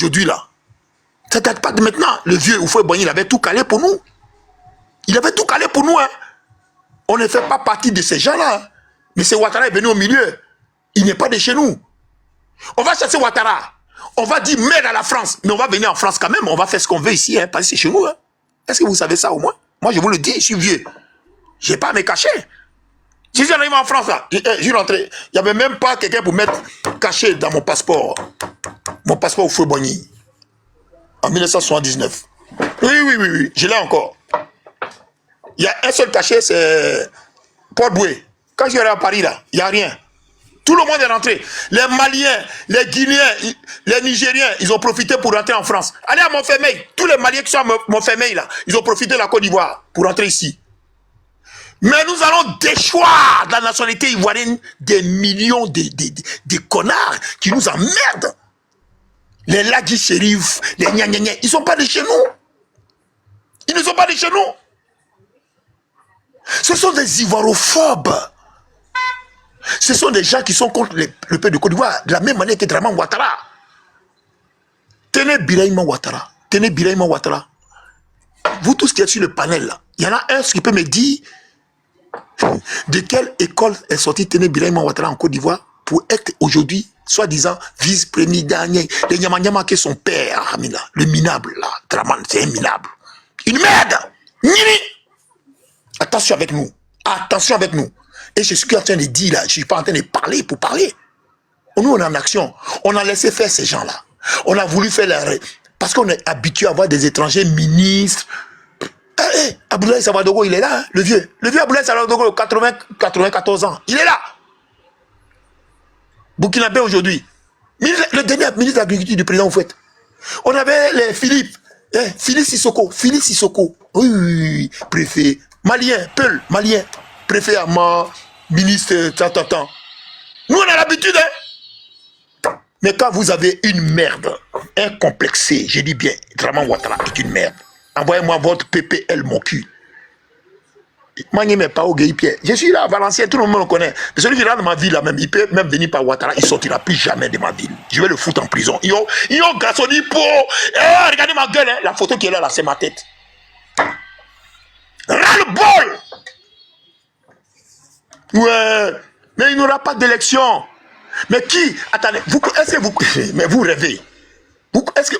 aujourd'hui là. Ça date pas de maintenant. Le vieux Houphouët-Boigny, il avait tout calé pour nous. Il avait tout calé pour nous. Hein. On ne fait pas partie de ces gens-là. Hein. Mais c'est Ouattara est venu au milieu. Il n'est pas de chez nous. On va chasser Ouattara. On va dire merde à la France. Mais on va venir en France quand même. On va faire ce qu'on veut ici. Hein, parce que c'est chez nous. Hein. Est-ce que vous savez ça au moins? Moi, je vous le dis, je suis vieux. Je n'ai pas à me cacher. Si j'arrive en France, là, je suis rentré. Il n'y avait même pas quelqu'un pour mettre caché dans mon passeport. Mon passeport Houphouët-Boigny. En 1979. Oui, je l'ai encore. Il y a un seul cachet, c'est Port-Boué. Quand je suis allé à Paris, là, il n'y a rien. Tout le monde est rentré. Les Maliens, les Guinéens, les Nigériens, ils ont profité pour rentrer en France. Allez à Montfermeil. Tous les Maliens qui sont à Montfermeil, là, ils ont profité de la Côte d'Ivoire pour rentrer ici. Mais nous allons déchoir de la nationalité ivoirienne des millions de connards qui nous emmerdent. Les Lagui Chérif, les gna gna gna, ils ne sont pas de chez nous. Ils ne sont pas de chez nous. Ce sont des ivoirophobes. Ce sont des gens qui sont contre le peuple de Côte d'Ivoire, de la même manière que Draman Ouattara. Tenez Birahima Ouattara. Tenez Birahima Ouattara. Vous tous qui êtes sur le panel là, il y en a un qui peut me dire de quelle école est sorti Tenez Birahima Ouattara en Côte d'Ivoire pour être aujourd'hui, soi-disant, vice-premier dernier. Les Nyamanyama qui est son père, le minable là. Draman, c'est un minable. Une merde. Nini. Attention avec nous. Attention avec nous. Et je suis en train de dire là, je ne suis pas en train de parler pour parler. Nous, on est en action. On a laissé faire ces gens-là. On a voulu faire la... Parce qu'on est habitué à voir des étrangers ministres. Abdoulaye Savadogo, il est là, hein, le vieux. Le vieux Abdoulaye Savadogo, 94 ans. Il est là. Burkinabé aujourd'hui. Le dernier ministre de l'Agriculture du président Houphouët. On avait les Philippe. Philippe Sissoko. Philippe Sissoko. Oui, préfet. Malien, Peul, malien. Préfet à mort, ministre, tant. Nous, on a l'habitude, hein. Mais quand vous avez une merde, incomplexée, je dis bien, Draman Ouattara est une merde. Envoyez-moi votre PPL, mon cul. Moi, je ne pas au Pierre. Je suis là à Valenciennes, tout le monde me connaît. Mais celui qui est là dans ma ville, là même, il peut même venir par Ouattara, il ne sortira plus jamais de ma ville. Je vais le foutre en prison. Ils ont garçonné pour... regardez ma gueule, hein. La photo qui est là, c'est ma tête. Ras-le-bol! Ouais, mais il n'y aura pas d'élection. Mais qui? Attendez, est-ce que vous... Mais vous rêvez. Est-ce que...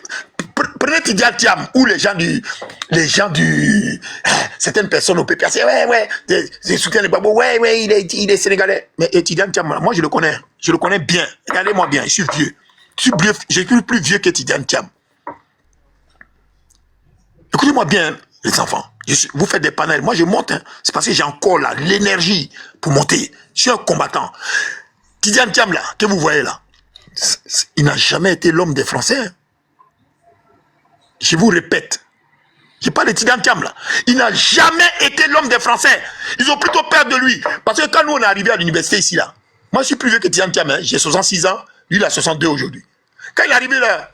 Prenez Tidiane Thiam ou les gens du... Certaines personnes au PPAC, ouais, des soutiens de Babo, ouais, il est sénégalais. Mais Tidiane Thiam, moi je le connais bien. Regardez-moi bien, je suis vieux. Je suis plus vieux que Tidiane Thiam. Écoutez-moi bien, les enfants. Vous faites des panels, moi je monte, hein. C'est parce que j'ai encore là l'énergie pour monter. Je suis un combattant. Tidiane Thiam là, que vous voyez là, il n'a jamais été l'homme des Français. Hein. Je vous répète, je parle de Tidiane Thiam là, il n'a jamais été l'homme des Français. Ils ont plutôt peur de lui. Parce que quand nous on est arrivé à l'université ici là, moi je suis plus vieux que Tidiane Thiam, hein. J'ai 66 ans, lui il a 62 aujourd'hui. Quand il est arrivé là,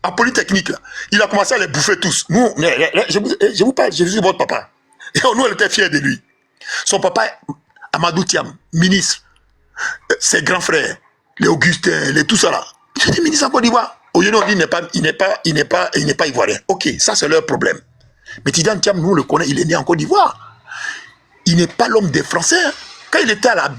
en Polytechnique, là, il a commencé à les bouffer tous. Nous, je vous parle, je suis votre papa. Et nous, on était fiers de lui. Son papa, Amadou Thiam, ministre, ses grands frères, les Augustins, les tout ça là. J'étais ministre en Côte d'Ivoire. Aujourd'hui, on dit il n'est pas ivoirien. Ok, ça c'est leur problème. Mais Tidiane Thiam, nous, on le connaît, il est né en Côte d'Ivoire. Il n'est pas l'homme des Français. Hein. Quand il était à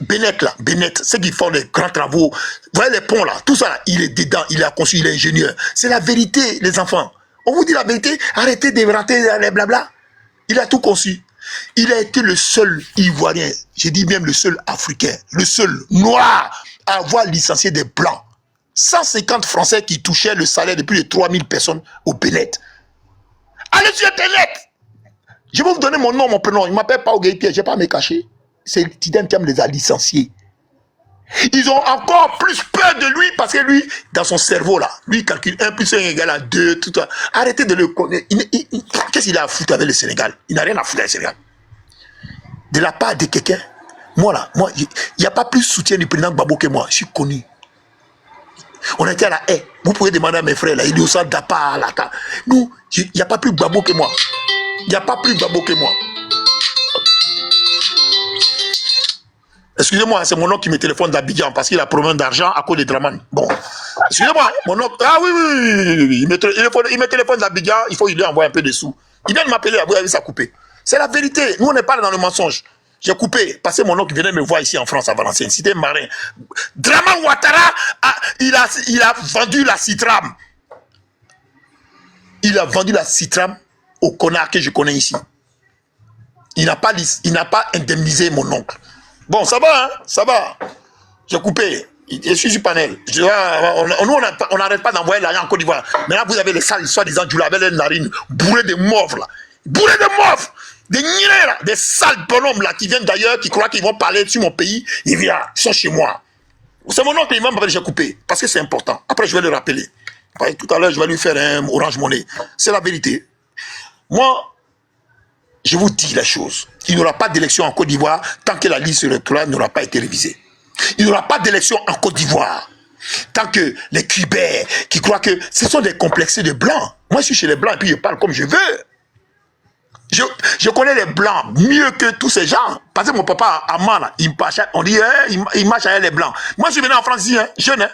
Bennett, là, ceux qui font les grands travaux, vous voyez les ponts là, tout ça là, il est dedans, il a conçu, il est ingénieur. C'est la vérité, les enfants. On vous dit la vérité, arrêtez de rater les blabla. Il a tout conçu. Il a été le seul Ivoirien, je dis même le seul Africain, le seul Noir à avoir licencié des Blancs. 150 Français qui touchaient le salaire de plus de 3000 personnes au Bennett. Allez sur Internet. Je vais vous donner mon nom, mon prénom. Il ne m'appelle pas Ogueï Pierre, je n'ai pas à me cacher. C'est Tidiane Thiam les a licenciés. Ils ont encore plus peur de lui parce que lui, dans son cerveau là, lui il calcule 1 plus 1 égale à 2, tout ça. Arrêtez de le connaître. Qu'est-ce qu'il a à foutre avec le Sénégal? Il n'a rien à foutre avec le Sénégal. De la part de quelqu'un, moi, il n'y a pas plus soutien du président Gbagbo que moi. Je suis connu. On était à la haie. Vous pouvez demander à mes frères là, il est au centre d'Apa, là. Nous, il n'y a pas plus Gbagbo que moi. Il n'y a pas plus Gbagbo que moi. Excusez-moi, c'est mon oncle qui me téléphone d'Abidjan parce qu'il a problème d'argent à cause de Draman. Bon, Excusez-moi, mon oncle. Ah oui, oui, oui, oui. Il me téléphone d'Abidjan, il faut lui envoyer un peu de sous. Il vient de m'appeler, vous avez ça coupé. C'est la vérité. Nous, on n'est pas dans le mensonge. J'ai coupé, parce que mon oncle venait me voir ici en France, à Valenciennes. C'était marin. Draman Ouattara, il a vendu la Citram. Il a vendu la Citram au connard que je connais ici. Il n'a pas indemnisé mon oncle. Bon, ça va, hein, ça va. J'ai coupé. Je suis du panel. Nous, on n'arrête pas d'envoyer l'argent en Côte d'Ivoire. Maintenant, vous avez les salles, soi-disant, du label et narines, bourrées de mauves, là. Bourrées de mauves. Des nirés, là. Des sales bonhommes, là, qui viennent d'ailleurs, qui croient qu'ils vont parler sur mon pays. Ils viennent, ils sont chez moi. C'est mon oncle, il va m'appeler, j'ai coupé. Parce que c'est important. Après, je vais le rappeler. Tout à l'heure, je vais lui faire un Orange Money. C'est la vérité. Moi, je vous dis la chose. Il n'y aura pas d'élection en Côte d'Ivoire tant que la liste électorale n'aura pas été révisée. Il n'y aura pas d'élection en Côte d'Ivoire tant que les Cubains qui croient que ce sont des complexés de blancs. Moi, je suis chez les blancs et puis je parle comme je veux. Je connais les blancs mieux que tous ces gens. Parce que mon papa, Amman, on dit, il marche avec les blancs. Moi, je suis venu en France ici, hein, jeune. Hein.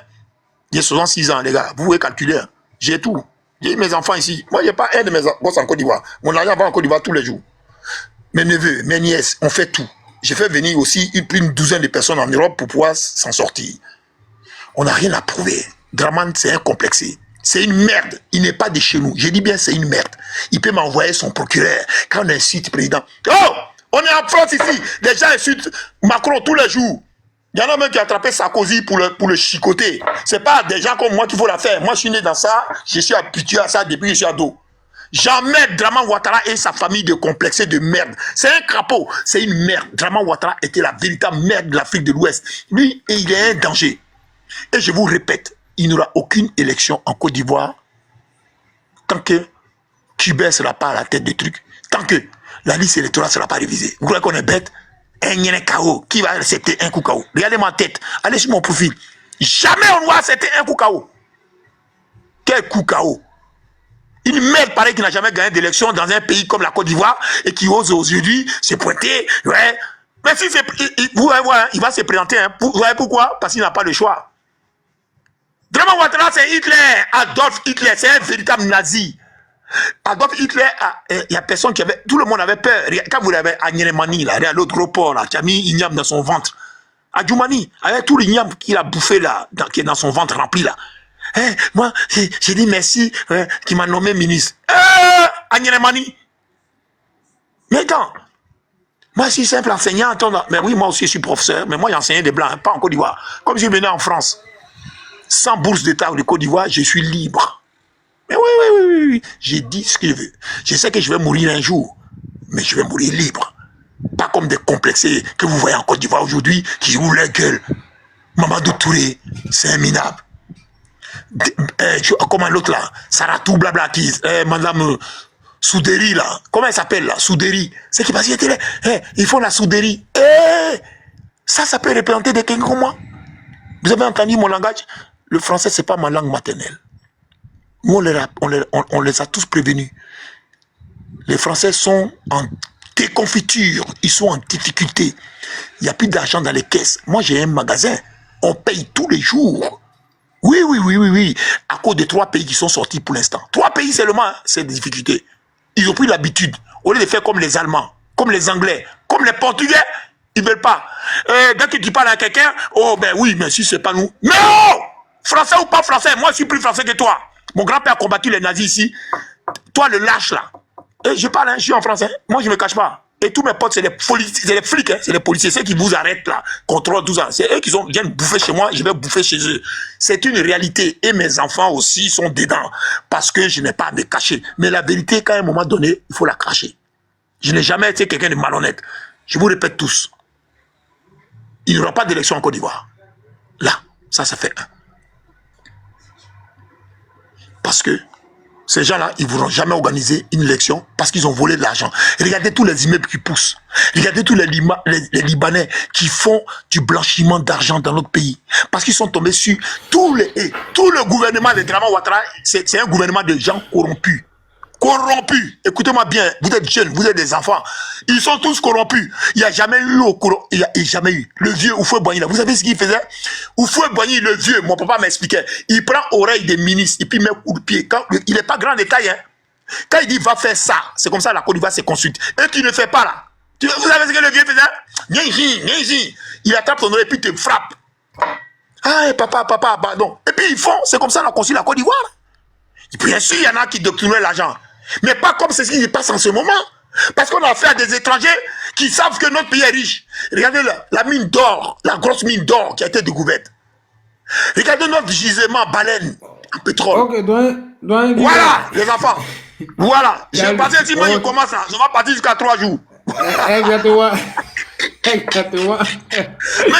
J'ai 66 ans, les gars. Vous pouvez calculer. Hein. J'ai tout. J'ai mes enfants ici. Moi, je n'ai pas un de mes gosses en Côte d'Ivoire. Mon argent va en Côte d'Ivoire tous les jours. Mes neveux, mes nièces, on fait tout. J'ai fait venir aussi plus d'une douzaine de personnes en Europe pour pouvoir s'en sortir. On n'a rien à prouver. Draman, c'est un complexé. C'est une merde. Il n'est pas de chez nous. Je dis bien, c'est une merde. Il peut m'envoyer son procureur quand on insulte le président. Oh! On est en France ici. Les gens insultent Macron tous les jours. Il y en a même qui ont attrapé Sarkozy pour le chicoter. Ce n'est pas des gens comme moi qu'il faut la faire. Moi, je suis né dans ça. Je suis habitué à ça depuis que je suis ado. Jamais Draman Ouattara et sa famille de complexés de merde. C'est un crapaud, c'est une merde. Draman Ouattara était la véritable merde de l'Afrique de l'Ouest. Lui, il est un danger. Et je vous répète, il n'y aura aucune élection en Côte d'Ivoire tant que Cuba ne sera pas à la tête des trucs, tant que la liste électorale ne sera pas révisée. Vous croyez qu'on est bête? Un KO qui va accepter un coup KO. Regardez ma tête, allez sur mon profil. Jamais on va accepter un coup KO. Quel coup KO? Une merde pareille qui n'a jamais gagné d'élection dans un pays comme la Côte d'Ivoire et qui ose aujourd'hui se pointer. Ouais. Mais si c'est. Vous allez voir, il va se présenter. Hein. Vous voyez pourquoi? Parce qu'il n'a pas le choix. Draman Ouattara, c'est Hitler. Adolf Hitler, c'est un véritable nazi. Adolf Hitler, il n'y a personne qui avait. Tout le monde avait peur. Quand vous l'avez à Nyeremani, là, à l'autre gros port, là, qui a mis Ignam dans son ventre. À Djoumani, avec tout l'ignam qu'il a bouffé là, qui est dans son ventre rempli là. Moi, j'ai dit merci qui m'a nommé ministre. Agneremani. Mais attends, moi je suis simple enseignant. Mais oui, moi aussi je suis professeur, mais moi j'ai enseigné des blancs, hein, pas en Côte d'Ivoire. Comme je venais en France, sans bourse d'État de Côte d'Ivoire, je suis libre. Mais oui, j'ai dit ce que je veux. Je sais que je vais mourir un jour, mais je vais mourir libre. Pas comme des complexés que vous voyez en Côte d'Ivoire aujourd'hui, qui ouvrent la gueule. Mamadou Touré, c'est un minable. Comment l'autre là, Saratou blabla qui madame Souderi là, comment elle s'appelle là, Souderi, c'est qui passe là, ils font la Souderi, ça peut représenter des quelqu'un comme moi. Vous avez entendu mon langage? Le français c'est pas ma langue maternelle. Nous on les a tous prévenus. Les Français sont en déconfiture, ils sont en difficulté. Il n'y a plus d'argent dans les caisses. Moi j'ai un magasin, on paye tous les jours. Oui. À cause des 3 pays qui sont sortis pour l'instant. 3 pays seulement, hein, c'est des difficultés. Ils ont pris l'habitude. Au lieu de faire comme les Allemands, comme les Anglais, comme les Portugais, ils ne veulent pas. Dès que tu parles à quelqu'un, oh ben oui, mais si c'est pas nous. Mais oh! Français ou pas français, moi je suis plus français que toi. Mon grand-père a combattu les nazis ici. Toi le lâche là. Et je parle, hein, je suis en français. Moi je ne me cache pas. Et tous mes potes, c'est des flics, hein, c'est les policiers, ceux qui vous arrêtent là, contrôlent tout ça. C'est eux qui viennent bouffer chez moi, je vais bouffer chez eux. C'est une réalité. Et mes enfants aussi sont dedans. Parce que je n'ai pas à me cacher. Mais la vérité, qu'à un moment donné, il faut la cracher. Je n'ai jamais été quelqu'un de malhonnête. Je vous répète tous. Il n'y aura pas d'élection en Côte d'Ivoire. Là, ça fait un. Parce que ces gens-là, ils ne voudront jamais organiser une élection parce qu'ils ont volé de l'argent. Regardez tous les immeubles qui poussent. Regardez tous les Libanais qui font du blanchiment d'argent dans notre pays. Parce qu'ils sont tombés sur tout le gouvernement de Draman Ouattara, c'est un gouvernement de gens corrompus. corrompus. Écoutez-moi bien, vous êtes jeunes, vous êtes des enfants. Ils sont tous corrompus. Il n'y a jamais eu il n'y a jamais eu. Le vieux Houphouët-Boigny, là, vous savez ce qu'il faisait? Houphouët-Boigny, le vieux, mon papa m'expliquait. Il prend oreille des ministres et puis il met coup de pied. Quand, il n'est pas grand détail, hein. Quand il dit va faire ça, c'est comme ça la Côte d'Ivoire se consulte. Et qui ne fait pas là. Vous savez ce que le vieux faisait? Il attrape ton oreille et puis te frappe. Ah, papa, pardon. Et puis ils font, c'est comme ça qu'on consulte la Côte d'Ivoire. Bien sûr, il y en a qui doctrinaient l'argent. Mais pas comme ce qui se passe en ce moment. Parce qu'on a affaire à des étrangers qui savent que notre pays est riche. Regardez la mine d'or, la grosse mine d'or qui a été découverte. Regardez notre gisement baleine en pétrole. Ok, voilà, les enfants. Voilà. Je vais passer 6 mois, il commence à. Je vais partir jusqu'à 3 jours. Exactement.